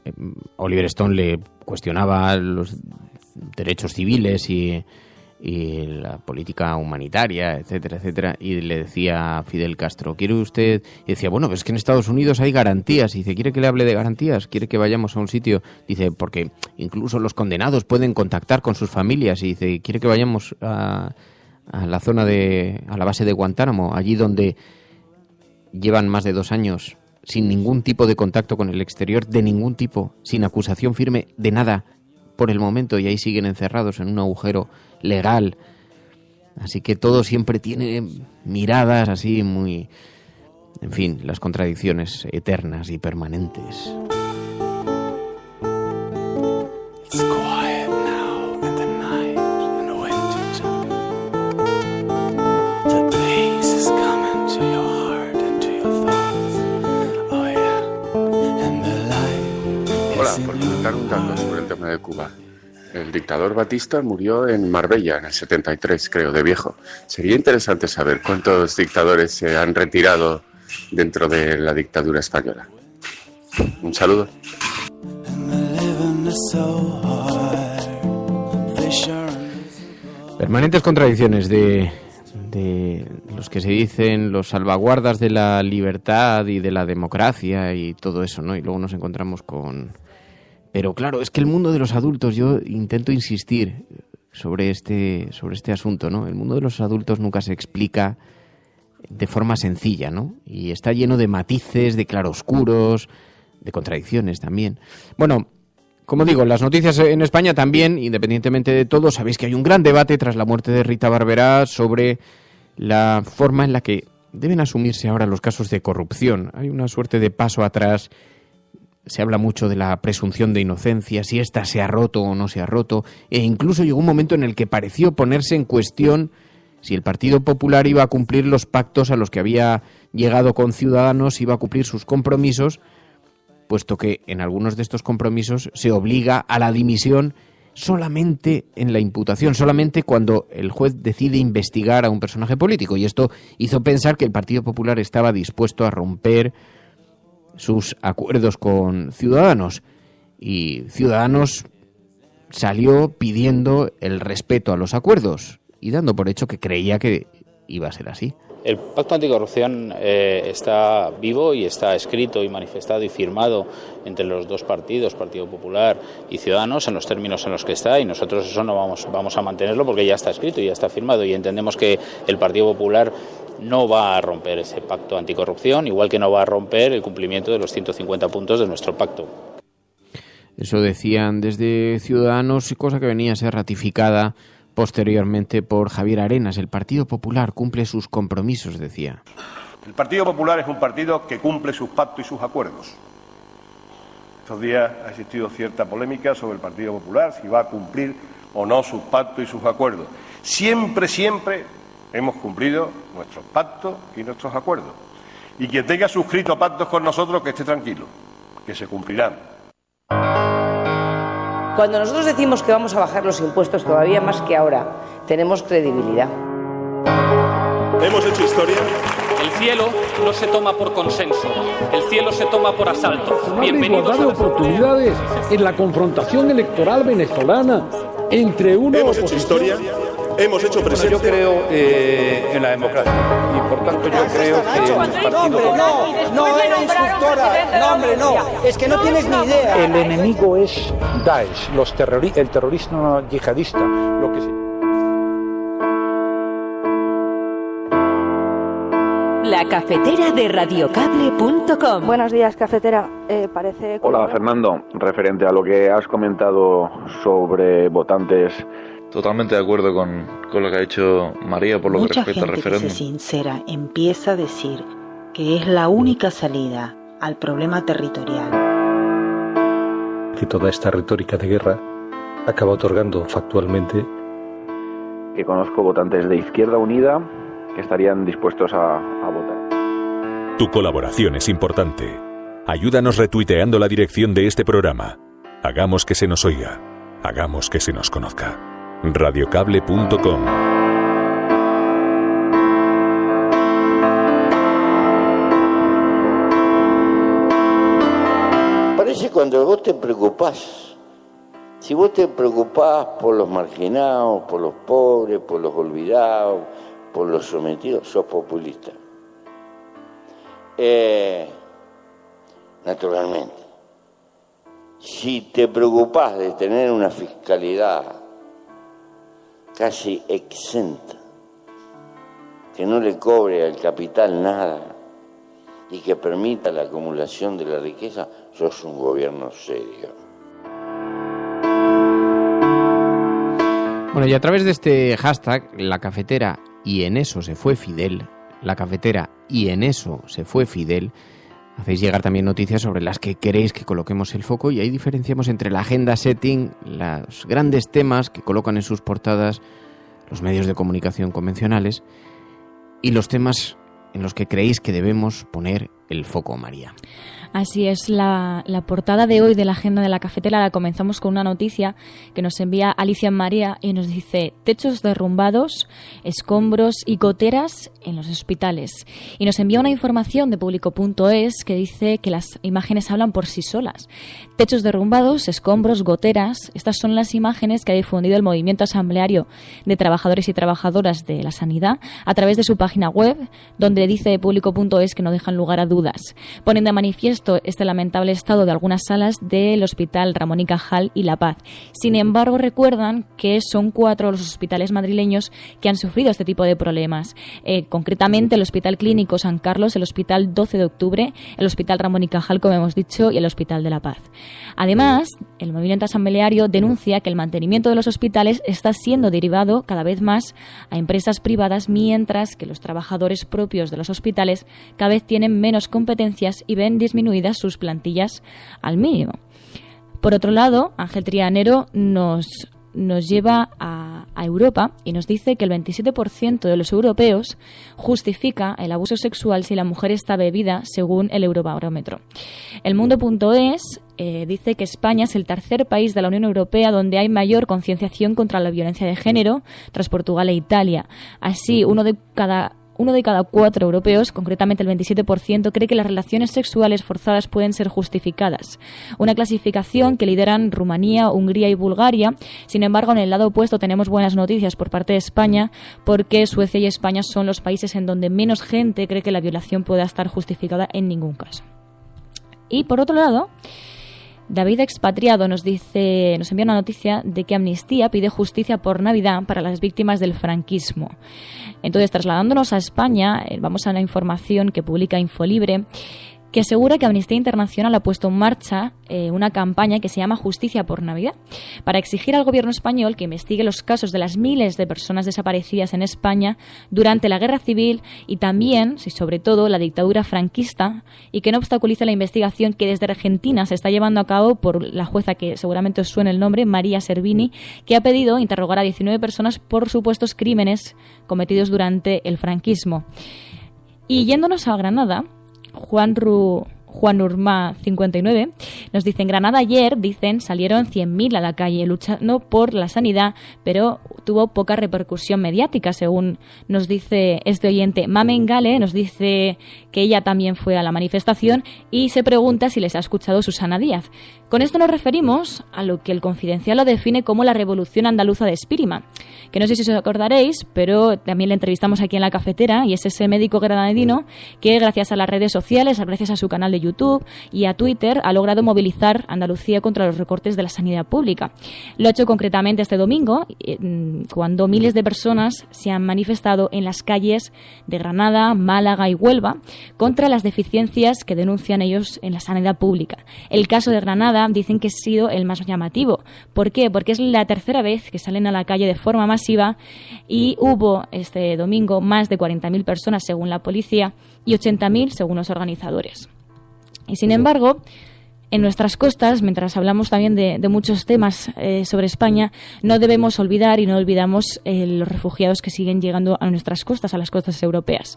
Oliver Stone le cuestionaba los derechos civiles y la política humanitaria, etcétera, etcétera, y le decía a Fidel Castro, ¿quiere usted? Y decía, bueno, pues es que en Estados Unidos hay garantías. Y dice, ¿quiere que le hable de garantías? ¿Quiere que vayamos a un sitio? Dice, porque incluso los condenados pueden contactar con sus familias. Y dice, ¿quiere que vayamos a la zona a la base de Guantánamo, allí donde llevan más de 2 años sin ningún tipo de contacto con el exterior, de ningún tipo, sin acusación firme de nada por el momento, y ahí siguen encerrados en un agujero legal? Así que todo siempre tiene miradas así muy... En fin, las contradicciones eternas y permanentes. It's quiet now in the night and the winter time. The peace is coming to your heart and to your thoughts. Oh yeah, and the light. Hola, por comentar un dato sobre el tema de Cuba. El dictador Batista murió en Marbella en el 73, creo, de viejo. Sería interesante saber cuántos dictadores se han retirado dentro de la dictadura española. Un saludo. Permanentes contradicciones de los que se dicen los salvaguardas de la libertad y de la democracia y todo eso, ¿no? Y luego nos encontramos con... Pero claro, es que el mundo de los adultos, yo intento insistir sobre este asunto, ¿no? El mundo de los adultos nunca se explica de forma sencilla, ¿no? Y está lleno de matices, de claroscuros, de contradicciones también. Bueno, como digo, las noticias en España también, independientemente de todo, sabéis que hay un gran debate tras la muerte de Rita Barberá sobre la forma en la que deben asumirse ahora los casos de corrupción. Hay una suerte de paso atrás. Se habla mucho de la presunción de inocencia, si ésta se ha roto o no se ha roto, e incluso llegó un momento en el que pareció ponerse en cuestión si el Partido Popular iba a cumplir los pactos a los que había llegado con Ciudadanos, iba a cumplir sus compromisos, puesto que en algunos de estos compromisos se obliga a la dimisión solamente en la imputación, solamente cuando el juez decide investigar a un personaje político, y esto hizo pensar que el Partido Popular estaba dispuesto a romper sus acuerdos con Ciudadanos, y Ciudadanos salió pidiendo el respeto a los acuerdos y dando por hecho que creía que iba a ser así. El pacto anticorrupción está vivo y está escrito y manifestado y firmado entre los dos partidos, Partido Popular y Ciudadanos, en los términos en los que está, y nosotros eso no vamos a mantenerlo porque ya está escrito y ya está firmado, y entendemos que el Partido Popular no va a romper ese pacto anticorrupción, igual que no va a romper el cumplimiento de los 150 puntos de nuestro pacto. Eso decían desde Ciudadanos, cosa que venía a ser ratificada posteriormente por Javier Arenas. El Partido Popular cumple sus compromisos, decía. El Partido Popular es un partido que cumple sus pactos y sus acuerdos. Estos días ha existido cierta polémica sobre el Partido Popular, si va a cumplir o no sus pactos y sus acuerdos. Siempre hemos cumplido nuestros pactos y nuestros acuerdos. Y quien tenga suscrito pactos con nosotros, que esté tranquilo, que se cumplirán. Cuando nosotros decimos que vamos a bajar los impuestos todavía más que ahora, tenemos credibilidad. Hemos hecho historia. El cielo no se toma por consenso, el cielo se toma por asalto. Bienvenidos a las oportunidades en la confrontación electoral venezolana entre uno. Hemos hecho historia. Hemos hecho presencia. Yo creo en la democracia y por tanto yo creo que el partido... No, era instructora. No, hombre, no. Es que no tienes ni idea. El enemigo es Daesh, el terrorismo yihadista, lo que se... La cafetera de radiocable.com. Buenos días, cafetera. Parece... Hola, Fernando. Referente a lo que has comentado sobre votantes... Totalmente de acuerdo con lo que ha dicho María por lo que respecta al referéndum. Mucha gente que se sincera empieza a decir que es la única salida al problema territorial. Que toda esta retórica de guerra acaba otorgando factualmente. Que conozco votantes de Izquierda Unida que estarían dispuestos a votar. Tu colaboración es importante. Ayúdanos retuiteando la dirección de este programa. Hagamos que se nos oiga. Hagamos que se nos conozca. Radiocable.com. Parece cuando vos te preocupás, si vos te preocupás por los marginados, por los pobres, por los olvidados, por los sometidos, sos populista. Naturalmente. Si te preocupás de tener una fiscalidad casi exenta, que no le cobre al capital nada y que permita la acumulación de la riqueza, sos un gobierno serio. Bueno, y a través de este hashtag, la cafetera y en eso se fue Fidel, la cafetera y en eso se fue Fidel, hacéis llegar también noticias sobre las que queréis que coloquemos el foco, y ahí diferenciamos entre la agenda setting, los grandes temas que colocan en sus portadas los medios de comunicación convencionales, y los temas en los que creéis que debemos poner el foco, María. Así es, la portada de hoy de la agenda de la cafetera la comenzamos con una noticia que nos envía Alicia María y nos dice: techos derrumbados, escombros y goteras en los hospitales. Y nos envía una información de Público.es que dice que las imágenes hablan por sí solas. Techos derrumbados, escombros, goteras, estas son las imágenes que ha difundido el Movimiento Asambleario de Trabajadores y Trabajadoras de la Sanidad a través de su página web, donde dice Público.es que no dejan lugar a dudas. Ponen de manifiesto este lamentable estado de algunas salas del Hospital Ramón y Cajal y La Paz. Sin embargo, recuerdan que son 4 los hospitales madrileños que han sufrido este tipo de problemas. Concretamente, el Hospital Clínico San Carlos, el Hospital 12 de Octubre, el Hospital Ramón y Cajal, como hemos dicho, y el Hospital de La Paz. Además, el movimiento asambleario denuncia que el mantenimiento de los hospitales está siendo derivado cada vez más a empresas privadas, mientras que los trabajadores propios de los hospitales cada vez tienen menos competencias y ven disminuidas sus plantillas al mínimo. Por otro lado, Ángel Trianero nos lleva a Europa y nos dice que el 27% de los europeos justifica el abuso sexual si la mujer está bebida, según el Eurobarómetro. El Mundo.es dice que España es el tercer país de la Unión Europea donde hay mayor concienciación contra la violencia de género, tras Portugal e Italia. Así, uno de cada 1 de cada 4 europeos, concretamente el 27%, cree que las relaciones sexuales forzadas pueden ser justificadas. Una clasificación que lideran Rumanía, Hungría y Bulgaria. Sin embargo, en el lado opuesto tenemos buenas noticias por parte de España, porque Suecia y España son los países en donde menos gente cree que la violación pueda estar justificada en ningún caso. Y por otro lado, David Expatriado nos envía una noticia de que Amnistía pide justicia por Navidad para las víctimas del franquismo. Entonces, trasladándonos a España, vamos a la información que publica Infolibre, que asegura que Amnistía Internacional ha puesto en marcha una campaña que se llama Justicia por Navidad, para exigir al gobierno español que investigue los casos de las miles de personas desaparecidas en España durante la Guerra Civil y también, y sobre todo, la dictadura franquista, y que no obstaculice la investigación que desde Argentina se está llevando a cabo por la jueza que seguramente os suena el nombre, María Servini, que ha pedido interrogar a 19 personas por supuestos crímenes cometidos durante el franquismo. Y yéndonos a Granada, Juan Urma 59 nos dice: en Granada ayer, salieron 100.000 a la calle luchando por la sanidad, pero tuvo poca repercusión mediática, según nos dice este oyente. Mamen Gale nos dice que ella también fue a la manifestación y se pregunta si les ha escuchado Susana Díaz. Con esto nos referimos a lo que el Confidencial lo define como la Revolución Andaluza de Espírima, que no sé si os acordaréis, pero también le entrevistamos aquí en La Cafetera, y es ese médico granadino que gracias a las redes sociales, gracias a su canal de YouTube y a Twitter, ha logrado movilizar Andalucía contra los recortes de la sanidad pública. Lo ha hecho concretamente este domingo, cuando miles de personas se han manifestado en las calles de Granada, Málaga y Huelva contra las deficiencias que denuncian ellos en la sanidad pública. El caso de Granada dicen que ha sido el más llamativo. ¿Por qué? Porque es la tercera vez que salen a la calle de forma masiva, y hubo este domingo más de 40.000 personas según la policía y 80.000 según los organizadores. Y sin embargo, en nuestras costas, mientras hablamos también de muchos temas sobre España, no debemos olvidar y no olvidamos los refugiados que siguen llegando a nuestras costas, a las costas europeas.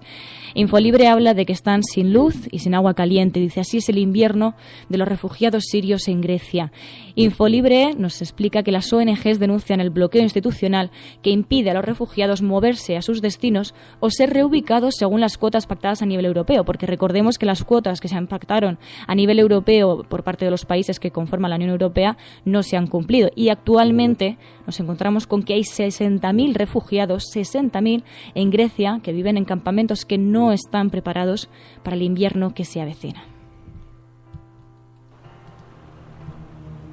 Infolibre habla de que están sin luz y sin agua caliente. Dice: así es el invierno de los refugiados sirios en Grecia. Infolibre nos explica que las ONGs denuncian el bloqueo institucional que impide a los refugiados moverse a sus destinos o ser reubicados según las cuotas pactadas a nivel europeo, porque recordemos que las cuotas que se han pactaron a nivel europeo por parte de los países que conforman la Unión Europea no se han cumplido, y actualmente nos encontramos con que hay 60.000 refugiados, 60.000 en Grecia, que viven en campamentos que no están preparados para el invierno que se avecina.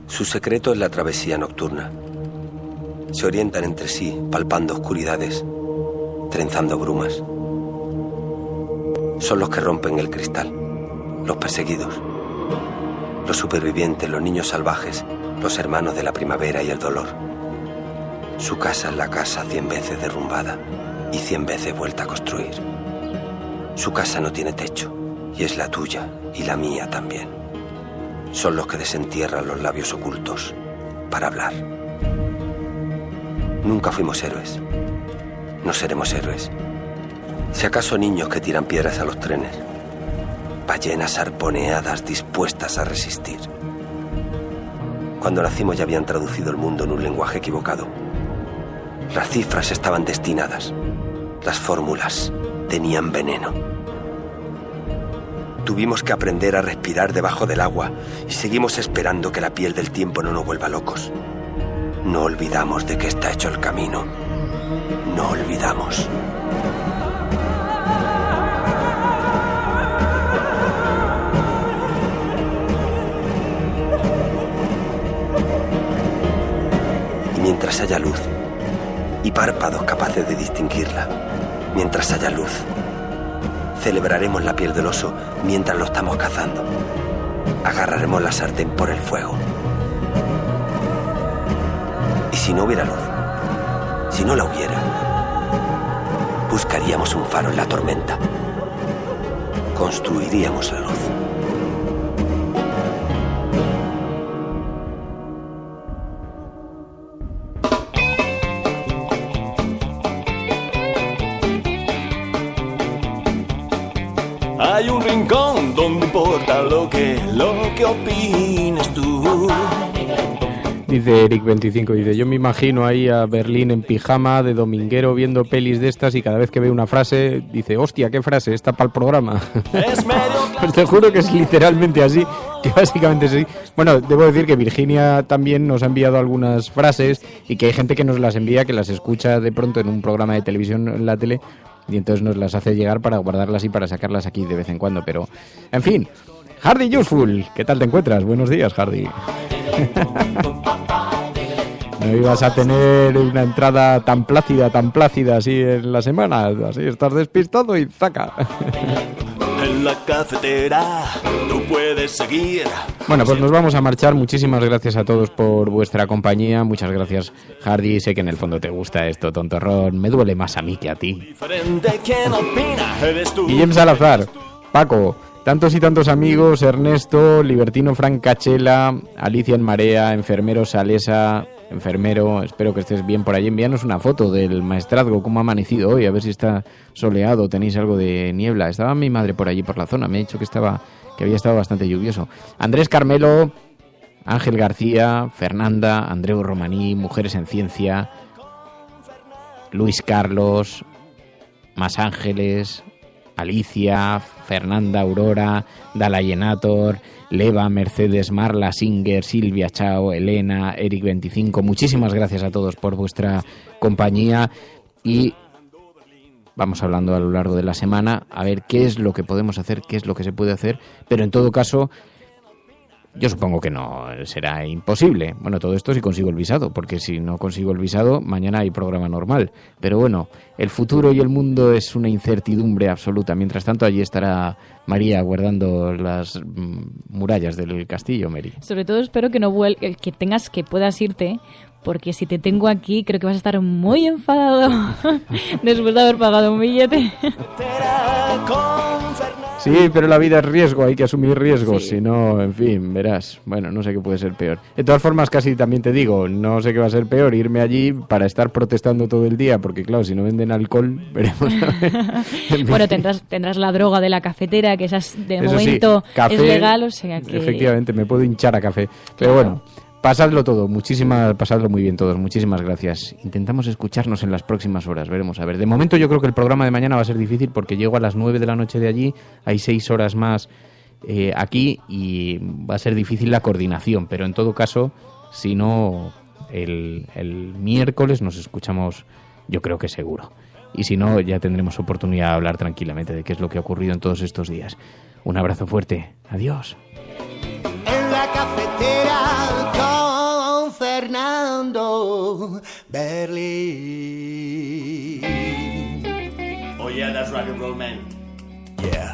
Su secreto es la travesía nocturna. Se orientan entre sí, palpando oscuridades, trenzando brumas. Son los que rompen el cristal, los perseguidos, los supervivientes, los niños salvajes, los hermanos de la primavera y el dolor. Su casa es la casa 100 veces derrumbada y 100 veces vuelta a construir. Su casa no tiene techo, y es la tuya y la mía también. Son los que desentierran los labios ocultos para hablar. Nunca fuimos héroes. No seremos héroes. Si acaso niños que tiran piedras a los trenes. Ballenas arponeadas dispuestas a resistir. Cuando nacimos ya habían traducido el mundo en un lenguaje equivocado. Las cifras estaban destinadas. Las fórmulas tenían veneno. Tuvimos que aprender a respirar debajo del agua y seguimos esperando que la piel del tiempo no nos vuelva locos. No olvidamos de qué está hecho el camino. No olvidamos. Y mientras haya luz y párpados capaces de distinguirla, mientras haya luz, celebraremos la piel del oso mientras lo estamos cazando. Agarraremos la sartén por el fuego. Y si no hubiera luz, si no la hubiera, buscaríamos un faro en la tormenta. Construiríamos la luz. Hay un rincón donde importa lo que opines tú. Dice Eric 25, dice, yo me imagino ahí a Berlín en pijama de dominguero viendo pelis de estas y cada vez que ve una frase dice, hostia, ¿qué frase? Está para el programa. Pues te juro que es literalmente así, que básicamente es así. Bueno, debo decir que Virginia también nos ha enviado algunas frases y que hay gente que nos las envía, que las escucha de pronto en un programa de televisión en la tele y entonces nos las hace llegar para guardarlas y para sacarlas aquí de vez en cuando, pero en fin. Hardy Useful, ¿qué tal te encuentras? Buenos días, Hardy. No ibas a tener una entrada tan plácida así en la semana, así estás despistado y zaca. En la cafetera tú puedes seguir. Bueno, pues nos vamos a marchar. Muchísimas gracias a todos por vuestra compañía. Muchas gracias, Hardy. Sé que en el fondo te gusta esto, tontorrón. Me duele más a mí que a ti. Guillem Salazar, Paco, tantos y tantos amigos, Ernesto, Libertino Frank Cachela, Alicia en Marea, enfermero Salesa, enfermero, espero que estés bien por allí. Envíanos una foto del maestrazgo, cómo ha amanecido hoy, a ver si está soleado, tenéis algo de niebla. Estaba mi madre por allí, por la zona, me ha dicho que había estado bastante lluvioso. Andrés Carmelo, Ángel García, Fernanda, Andreu Romaní, Mujeres en Ciencia, Luis Carlos, Más Ángeles, Alicia, Fernanda, Aurora, Dalayenator, Leva, Mercedes, Marla, Singer, Silvia, Chao, Elena, Eric 25. Muchísimas gracias a todos por vuestra compañía y vamos hablando a lo largo de la semana a ver qué es lo que podemos hacer, qué es lo que se puede hacer, pero en todo caso yo supongo que no será imposible. Bueno, todo esto si consigo el visado, porque si no consigo el visado, mañana hay programa normal. Pero bueno, el futuro y el mundo es una incertidumbre absoluta. Mientras tanto, allí estará María guardando las murallas del castillo, Mary. Sobre todo espero que que puedas irte, porque si te tengo aquí creo que vas a estar muy enfadado después de haber pagado un billete. Sí, pero la vida es riesgo, hay que asumir riesgos, si no, en fin, verás. Bueno, no sé qué puede ser peor. De todas formas, casi también te digo, no sé qué va a ser peor, irme allí para estar protestando todo el día, porque claro, si no venden alcohol, veremos. Bueno, tendrás la droga de la cafetera, que esas de eso momento sí, café, es legal, o sea que... Efectivamente, me puedo hinchar a café. Pero bueno, pasadlo todo, pasadlo muy bien todos, muchísimas gracias. Intentamos escucharnos en las próximas horas, veremos a ver. De momento yo creo que el programa de mañana va a ser difícil porque llego a las 9 de la noche de allí, hay 6 horas más aquí y va a ser difícil la coordinación, pero en todo caso, si no, el miércoles nos escuchamos, yo creo que seguro. Y si no, ya tendremos oportunidad de hablar tranquilamente de qué es lo que ha ocurrido en todos estos días. Un abrazo fuerte, adiós. En la cafetera con Fernando Berlín. Oh yeah, that's rock and roll, man. Yeah.